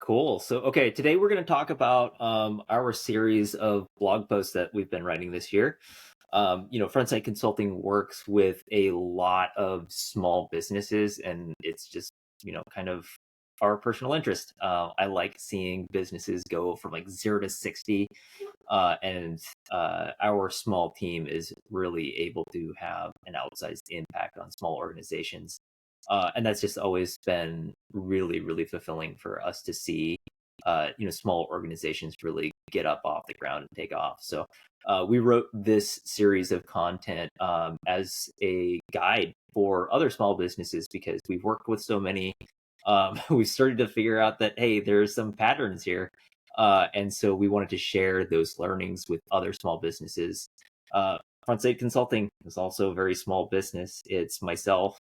Cool. So, okay, today we're going to talk about our series of blog posts that we've been writing this year. Frontside Consulting works with a lot of small businesses, and it's just, kind of our personal interest. I like seeing businesses go from like 0 to 60, and our small team is really able to have an outsized impact on small organizations. And that's just always been really, really fulfilling for us to see, small organizations really get up off the ground and take off. So we wrote this series of content as a guide for other small businesses because we've worked with so many. We've started to figure out that, hey, there's some patterns here. And so we wanted to share those learnings with other small businesses. Frontside Consulting is also a very small business. It's myself,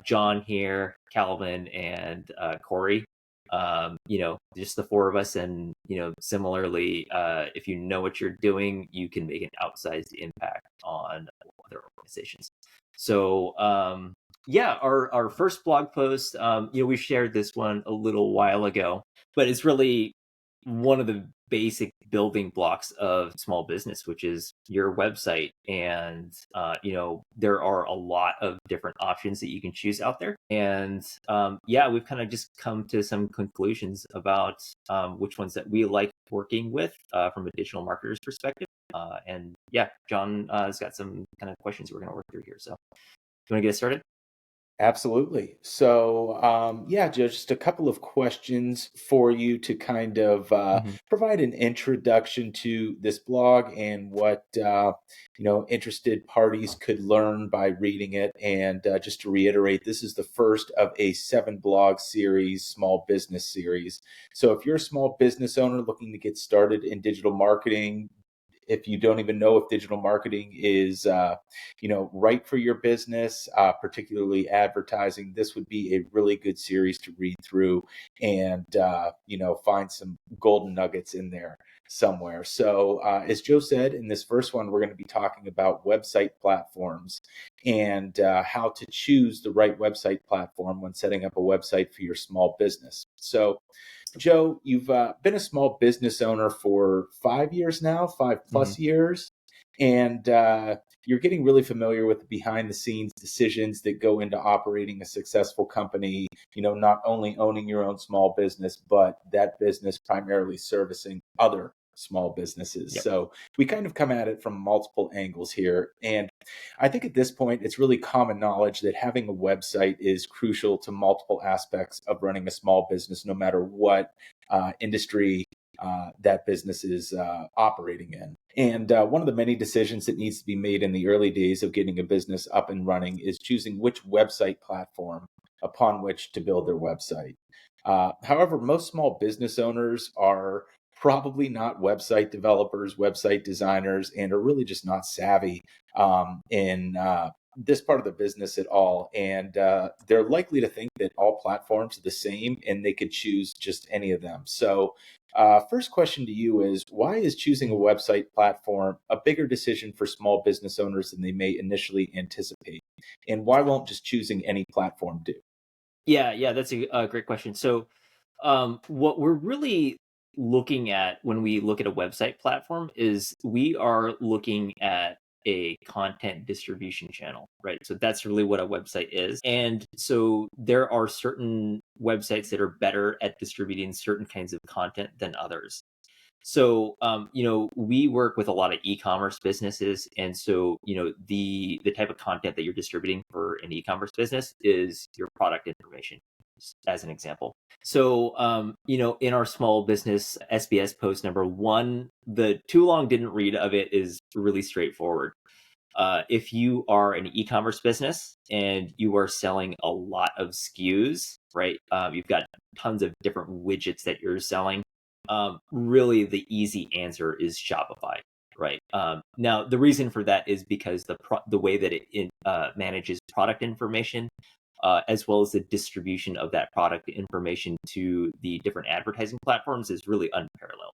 John here, Calvin, and Corey. Just the four of us. And, similarly, if you know what you're doing, you can make an outsized impact on other organizations. So, our first blog post, we shared this one a little while ago, but it's really one of the basic building blocks of small business, which is your website. And, there are a lot of different options that you can choose out there. And we've kind of just come to some conclusions about which ones that we like working with from a digital marketer's perspective. John has got some kind of questions we're going to work through here. So, you want to get started? Absolutely. So, just a couple of questions for you to kind of provide an introduction to this blog and what interested parties could learn by reading it. And just to reiterate, this is the first of a 7-blog series, small business series. So, if you're a small business owner looking to get started in digital marketing, if you don't even know if digital marketing is, right for your business, particularly advertising, this would be a really good series to read through and, find some golden nuggets in there somewhere. So as Joe said, in this first one, we're going to be talking about website platforms and how to choose the right website platform when setting up a website for your small business. So Joe, you've been a small business owner for 5 years now, 5+ years, and you're getting really familiar with the behind the scenes decisions that go into operating a successful company, not only owning your own small business, but that business primarily servicing other small businesses. Yep. So we kind of come at it from multiple angles here. And I think at this point, it's really common knowledge that having a website is crucial to multiple aspects of running a small business, no matter what industry that business is operating in. And one of the many decisions that needs to be made in the early days of getting a business up and running is choosing which website platform upon which to build their website. However, most small business owners are probably not website developers, website designers, and are really just not savvy in this part of the business at all. And they're likely to think that all platforms are the same and they could choose just any of them. So first question to you is, why is choosing a website platform a bigger decision for small business owners than they may initially anticipate? And why won't just choosing any platform do? Yeah, that's a great question. So, what we're really looking at when we look at a website platform is we are looking at a content distribution channel, right? So that's really what a website is. And so there are certain websites that are better at distributing certain kinds of content than others. So, we work with a lot of e-commerce businesses, and so, the type of content that you're distributing for an e-commerce business is your product information, as an example. So, in our small business SBS post number 1, the too long didn't read of it is really straightforward. If you are an e-commerce business and you are selling a lot of SKUs, right? You've got tons of different widgets that you're selling. Really, the easy answer is Shopify, right? Now, the reason for that is because the way that it manages product information, as well as the distribution of that product information to the different advertising platforms, is really unparalleled.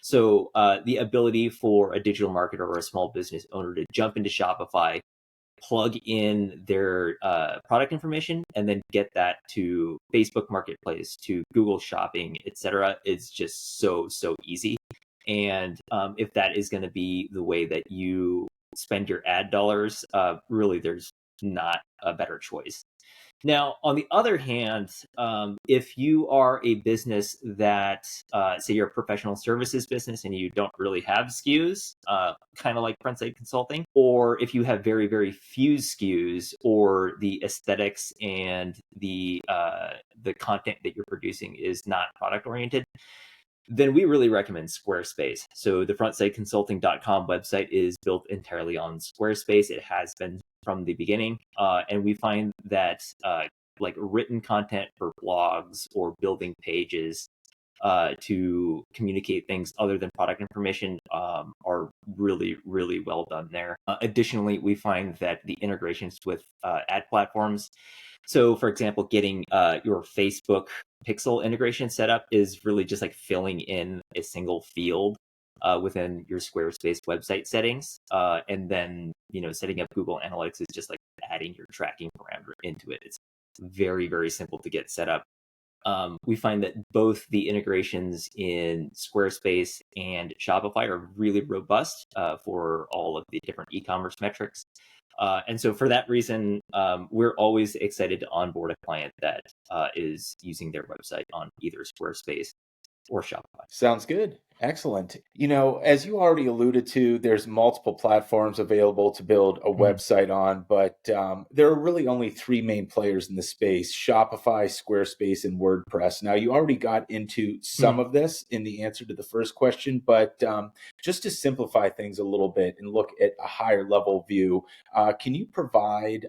So the ability for a digital marketer or a small business owner to jump into Shopify, plug in their product information and then get that to Facebook Marketplace, to Google Shopping, etc. It's just so easy. And if that is going to be the way that you spend your ad dollars, really, there's not a better choice. Now, on the other hand, if you are a business that, say, you're a professional services business and you don't really have SKUs, kind of like Frontside Consulting, or if you have very few SKUs, or the aesthetics and the content that you're producing is not product oriented, then we really recommend Squarespace. So the frontsideconsulting.com website is built entirely on Squarespace. It has been from the beginning. And we find that like written content for blogs or building pages to communicate things other than product information are really well done there. Additionally, we find that the integrations with ad platforms, so for example, getting your Facebook pixel integration set up is really just like filling in a single field within your Squarespace website settings. And then, setting up Google Analytics is just like adding your tracking parameter into it. It's very simple to get set up. We find that both the integrations in Squarespace and Shopify are really robust for all of the different e-commerce metrics. And so for that reason, we're always excited to onboard a client that is using their website on either Squarespace or Shopify. Sounds good. Excellent. As you already alluded to, there's multiple platforms available to build a website on, but there are really only three main players in the space: Shopify, Squarespace, and WordPress. Now, you already got into some of this in the answer to the first question, but just to simplify things a little bit and look at a higher level view, can you provide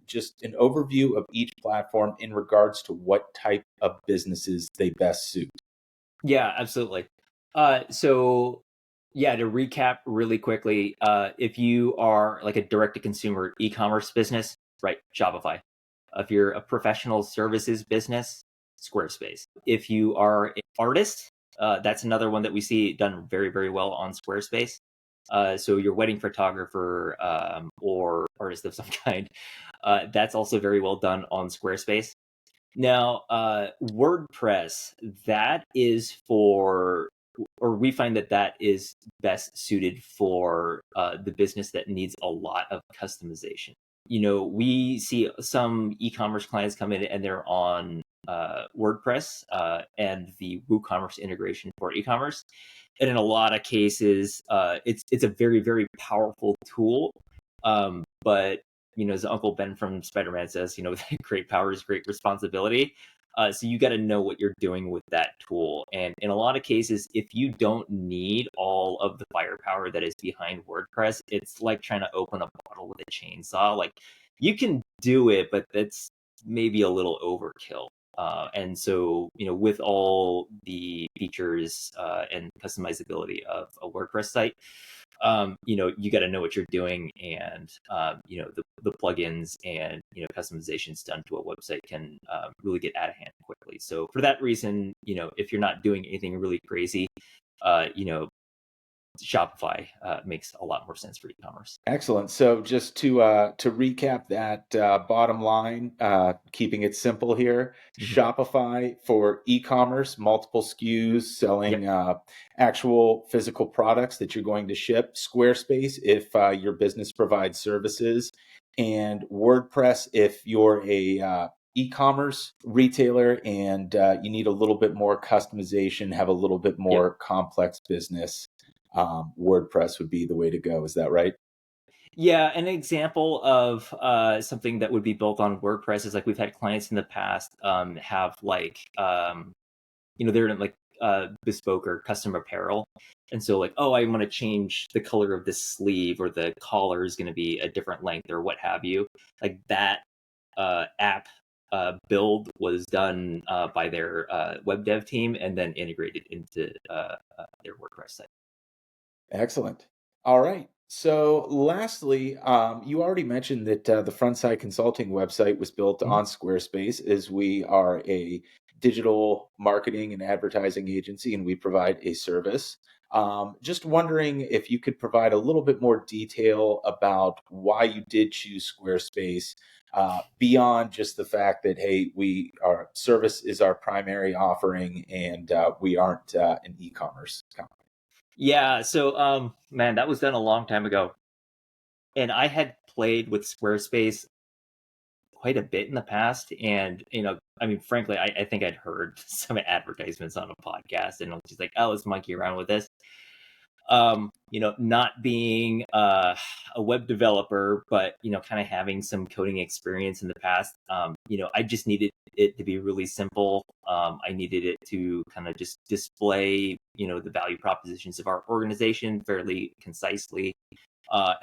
just an overview of each platform in regards to what type of businesses they best suit? Yeah, absolutely. So yeah, to recap really quickly, if you are like a direct-to-consumer e-commerce business, right, Shopify. If you're a professional services business, Squarespace. If you are an artist, that's another one that we see done very well on Squarespace. So your wedding photographer or artist of some kind, that's also very well done on Squarespace. Now, WordPress, that is for, or we find that is best suited for the business that needs a lot of customization. We see some e-commerce clients come in and they're on WordPress and the WooCommerce integration for e-commerce. And in a lot of cases, it's a very powerful tool. But as Uncle Ben from Spider-Man says, great power is great responsibility. So you got to know what you're doing with that tool. And in a lot of cases, if you don't need all of the firepower that is behind WordPress, it's like trying to open a bottle with a chainsaw. Like, you can do it, but that's maybe a little overkill. And so, with all the features and customizability of a WordPress site, you got to know what you're doing, and the plugins and customizations done to a website can really get out of hand quickly. So for that reason, if you're not doing anything really crazy, Shopify makes a lot more sense for e-commerce. Excellent. So just to recap that bottom line, keeping it simple here: Shopify for e-commerce, multiple SKUs, selling actual physical products that you're going to ship; Squarespace if your business provides services; and WordPress if you're a e-commerce retailer and you need a little bit more customization, have a little bit more complex business. WordPress would be the way to go. Is that right? Yeah, an example of something that would be built on WordPress is like we've had clients in the past have like they're in like bespoke or custom apparel, and so like, oh, I want to change the color of this sleeve, or the collar is going to be a different length, or what have you. Like that app build was done by their web dev team and then integrated into their WordPress site. Excellent. All right. So lastly, you already mentioned that the Frontside Consulting website was built on Squarespace, as we are a digital marketing and advertising agency, and we provide a service. Just wondering if you could provide a little bit more detail about why you did choose Squarespace, beyond just the fact that, hey, our service is our primary offering, and we aren't an e-commerce company. Yeah, so man, that was done a long time ago. And I had played with Squarespace quite a bit in the past. And, I mean, frankly, I think I'd heard some advertisements on a podcast and I was just like, oh, let's monkey around with this. Not being a web developer, but, kind of having some coding experience in the past, I just needed it to be really simple. I needed it to kind of just display, the value propositions of our organization fairly concisely,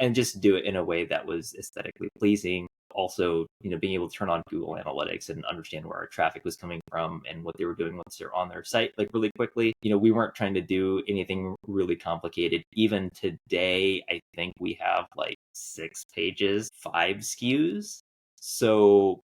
and just do it in a way that was aesthetically pleasing. Also, being able to turn on Google Analytics and understand where our traffic was coming from and what they were doing once they're on their site, like really quickly. We weren't trying to do anything really complicated. Even today, I think we have like 6 pages, 5 SKUs. So,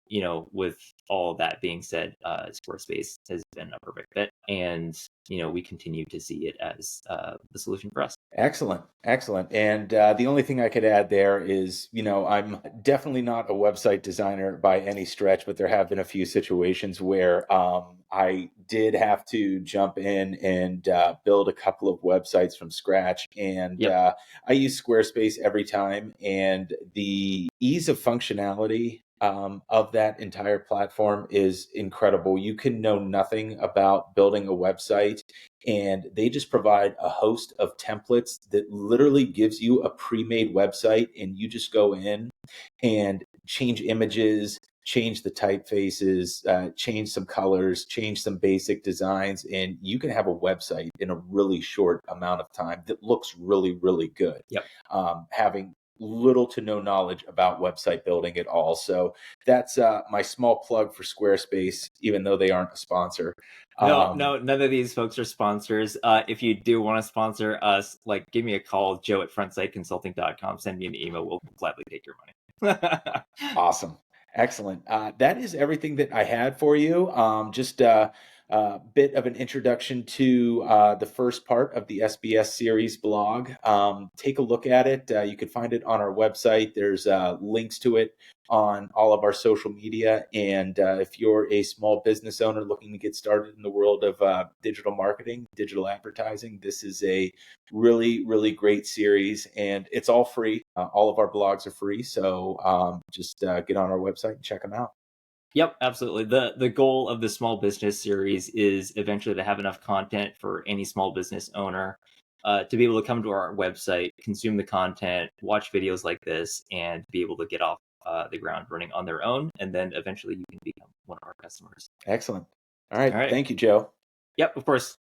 with all that being said, Squarespace has been a perfect fit, and we continue to see it as the solution for us. Excellent, excellent. And the only thing I could add there is, I'm definitely not a website designer by any stretch, but there have been a few situations where I did have to jump in and build a couple of websites from scratch. And Yep. I use Squarespace every time, and the ease of functionality of that entire platform is incredible. You can know nothing about building a website, and they just provide a host of templates that literally gives you a pre-made website, and you just go in and change images, change the typefaces, change some colors, change some basic designs, and you can have a website in a really short amount of time that looks really, really good. Yep. Having little to no knowledge about website building at all. So that's my small plug for Squarespace, even though they aren't a sponsor. No, none of these folks are sponsors. If you do want to sponsor us, like give me a call, joe@frontsideconsulting.com. Send me an email. We'll gladly take your money. Awesome. Excellent. That is everything that I had for you. Just a bit of an introduction to the first part of the SBS series blog. Take a look at it. You can find it on our website. There's links to it on all of our social media. And if you're a small business owner looking to get started in the world of digital marketing, digital advertising, this is a really, really great series, and it's all free. All of our blogs are free. So just get on our website and check them out. Yep, absolutely. The goal of the small business series is eventually to have enough content for any small business owner to be able to come to our website, consume the content, watch videos like this, and be able to get off the ground running on their own. And then eventually you can become one of our customers. Excellent. All right. All right. Thank you, Joe. Yep, of course.